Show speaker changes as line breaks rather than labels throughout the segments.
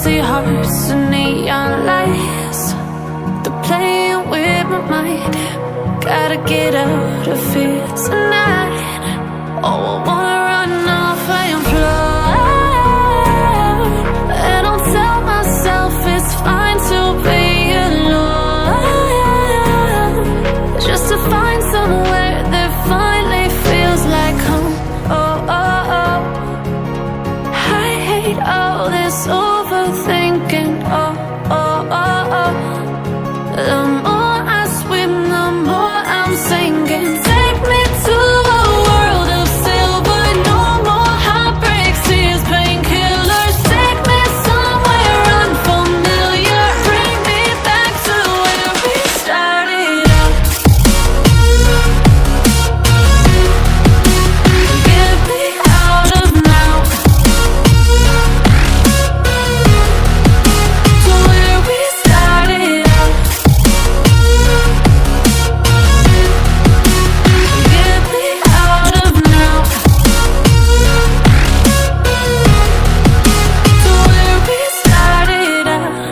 Empty hearts and neon lights, they're playing with my mind. Gotta get out of here tonight. Oh, I wanna run off and fly, and I'll tell myself it's fine to be alone, just to find somewhere that finally feels like home. Oh, oh, oh. I hate all this overthinking. Oh, oh, oh, oh. The more I swim, the more I'm sinking. Take me to a world of silver. No more heartbreaks, tears, painkillers. Take me somewhere unfamiliar. Bring me back to where we started out. Get me out of now, to where we started out. Get me out of now, to where we started out.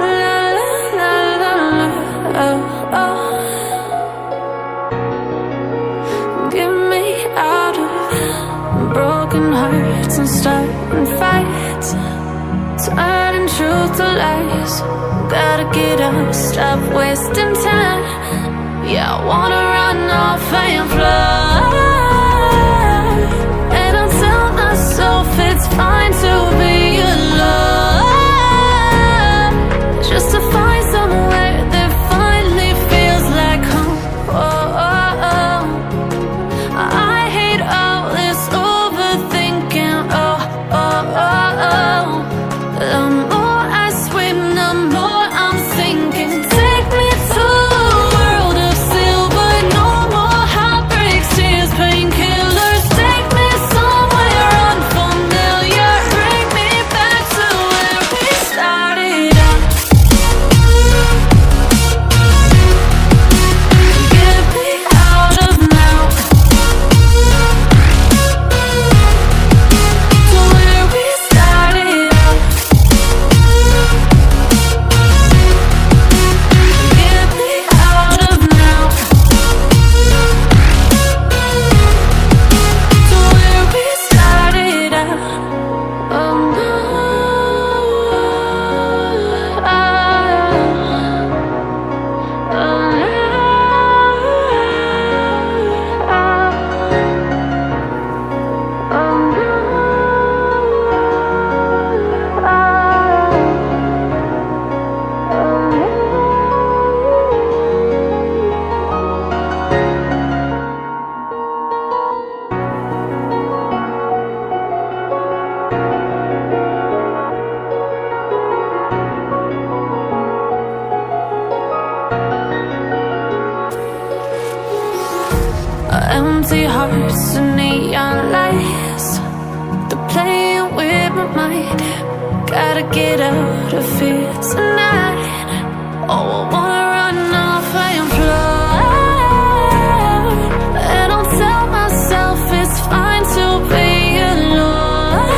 La la la la la, oh, oh. Get me out of broken hearts and starting fights, turning truth to lies. Gotta get up, stop wasting time. Yeah, I wanna run off and fly, and I'll tell myself it's fine to be alone, just to find somewhere that finally feels like home. Oh, oh, oh. I hate all this overthinking. Oh, oh, oh, oh. The more I swim, the more I'm sinking. Take me to a world of silver. No more heartbreaks, tears, painkillers. Take me somewhere unfamiliar. Bring me back to where we started out. Get me out of now, to where we started out. Get me out of now, to where we started out. Oh no, empty hearts and neon lights, they're playing with my mind. Gotta get out of here tonight. Oh, I wanna run off and fly, and I'll tell myself it's fine to be alone,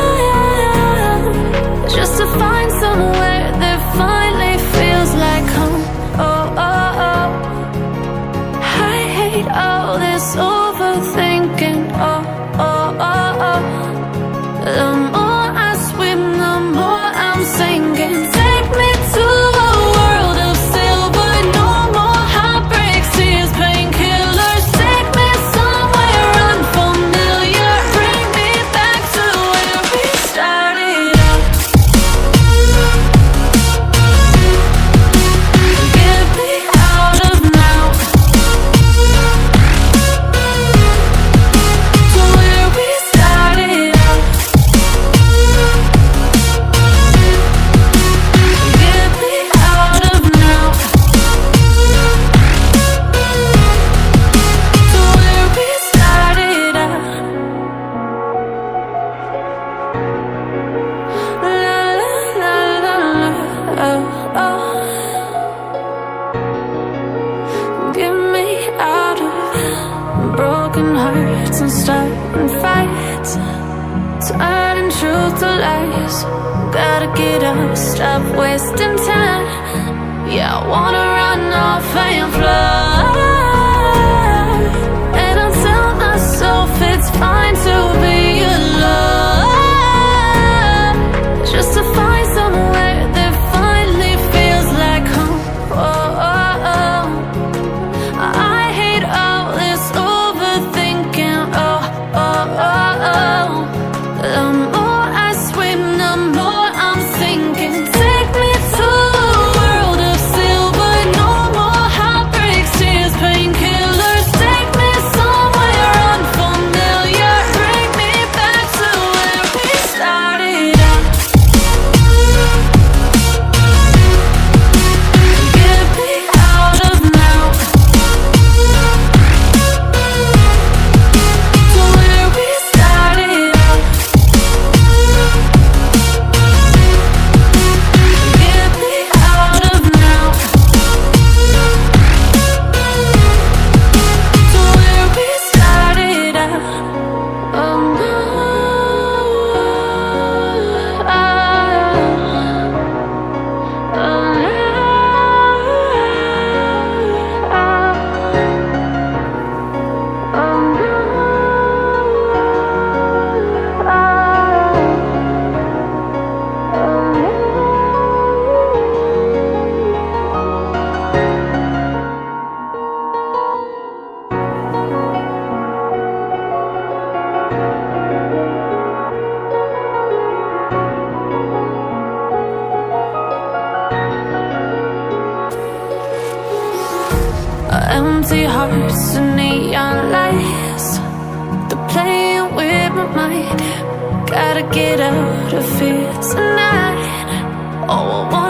just to find somewhere that finally feels like home. Oh, oh, oh. I hate all this overthinking. Oh, oh, oh, oh. The more I swim, the more I'm sinking. Take me to a world of silver. turning truth to lies. Gotta get up, stop wasting time. Yeah, I wanna run off and fly. And I'll tell myself it's fine to be alone, just to find somewhere that finally feels like home. Oh, oh, oh. I hate all this overthinking. Oh, oh, oh, oh. The more I swim, the more I'm sinking. Take me to a world of silver. No more heartbreaks, tears, painkillers. Take me somewhere unfamiliar. Bring me back to where we started out. Get me out of now, to where we started out. Get me out of now, to where we started out. Oh no, empty hearts and neon lights, they're playing with my mind. Gotta get out of here tonight. Oh, I